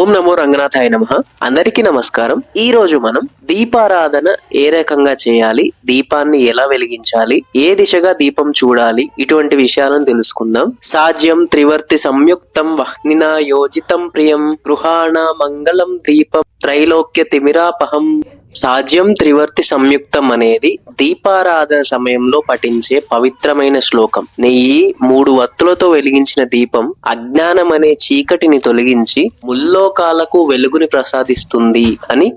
ఓం నమో రంగనాథాయ నమః. అందరికీ నమస్కారం. ఈ రోజు మనం దీపారాధన ఏ రకంగా చేయాలి, దీపాన్ని ఎలా వెలిగించాలి, ఏ దిశగా దీపం చూడాలి, ఇటువంటి విషయాలను తెలుసుకుందాం. సాజ్యం త్రివర్తి సంయుక్తం వహ్నినా యోజితం ప్రియం గృహాణ మంగళం దీపం త్రైలోక్య తిమిరాపహం. సాజ్యం త్రివర్తి సంయుక్తం అనేది దీపారాధన సమయంలో పఠించే పవిత్రమైన శ్లోకం. నెయ్యి 3 వత్తులతో వెలిగించిన దీపం అజ్ఞానం అనే చీకటిని తొలగించి ముల్లోకాలకు వెలుగుని ప్రసాదిస్తుంది అని,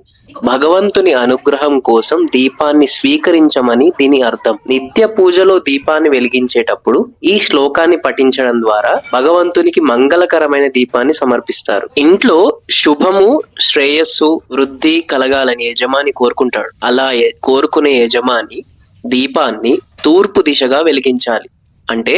భగవంతుని అనుగ్రహం కోసం దీపాన్ని స్వీకరించమని దీని అర్థం. నిత్య పూజలో దీపాన్ని వెలిగించేటప్పుడు ఈ శ్లోకాన్ని పఠించడం ద్వారా భగవంతునికి మంగళకరమైన దీపాన్ని సమర్పిస్తారు. ఇంట్లో శుభము, శ్రేయస్సు, వృద్ధి కలగాలని యజమాని కోరుకుంటాడు. అలా కోరుకునే యజమాని దీపాన్ని తూర్పు దిశగా వెలిగించాలి. అంటే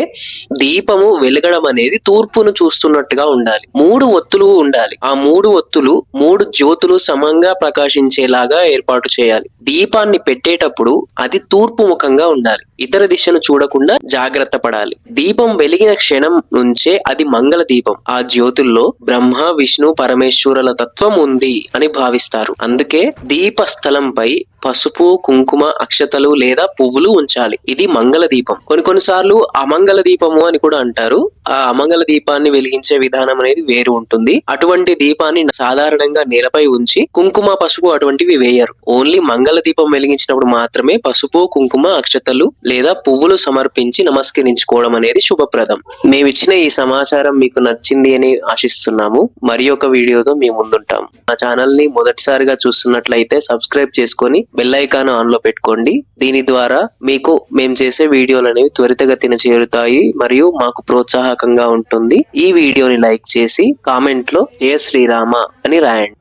దీపము వెలగడం అనేది తూర్పును చూస్తున్నట్టుగా ఉండాలి. 3 ఒత్తులు ఉండాలి. ఆ 3 ఒత్తులు 3 జ్యోతులు సమంగా ప్రకాశించేలాగా ఏర్పాటు చేయాలి. దీపాన్ని పెట్టేటప్పుడు అది తూర్పు ముఖంగా ఉండాలి. ఇతర దిశను చూడకుండా జాగ్రత్త పడాలి. దీపం వెలిగిన క్షణం నుంచే అది మంగళ దీపం. ఆ జ్యోతుల్లో బ్రహ్మ, విష్ణు, పరమేశ్వరుల తత్వం ఉంది అని భావిస్తారు. అందుకే దీప స్థలంపై పసుపు, కుంకుమ, అక్షతలు లేదా పువ్వులు ఉంచాలి. ఇది మంగళ దీపం. కొన్నిసార్లు అమంగళ దీపము అని కూడా అంటారు. ఆ అమంగళ దీపాన్ని వెలిగించే విధానం అనేది వేరు ఉంటుంది. అటువంటి దీపాన్ని సాధారణంగా నేలపై ఉంచి కుంకుమ, పసుపు అటువంటివి వేయరు. ఓన్లీ మంగళ దీపం వెలిగించినప్పుడు మాత్రమే పసుపు, కుంకుమ, అక్షతలు లేదా పువ్వులు సమర్పించి నమస్కరించుకోవడం అనేది శుభప్రదం. మేమిచ్చిన ఈ సమాచారం మీకు నచ్చింది అని ఆశిస్తున్నాము. మరి ఒక వీడియోతో మీ ముందుంటాం. మా ఛానల్ ని మొదటిసారిగా చూస్తున్నట్లయితే సబ్స్క్రైబ్ చేసుకొని బెల్ ఐకాన్ ఆన్ లో పెట్టుకోండి. దీని ద్వారా మీకు మేము చేసే వీడియోలు అనేవి త్వరితగతిన చేరుతాయి మరియు మాకు ప్రోత్సాహకంగా ఉంటుంది. ఈ వీడియోని లైక్ చేసి కామెంట్ లో జయ శ్రీరామ అని రాయండి.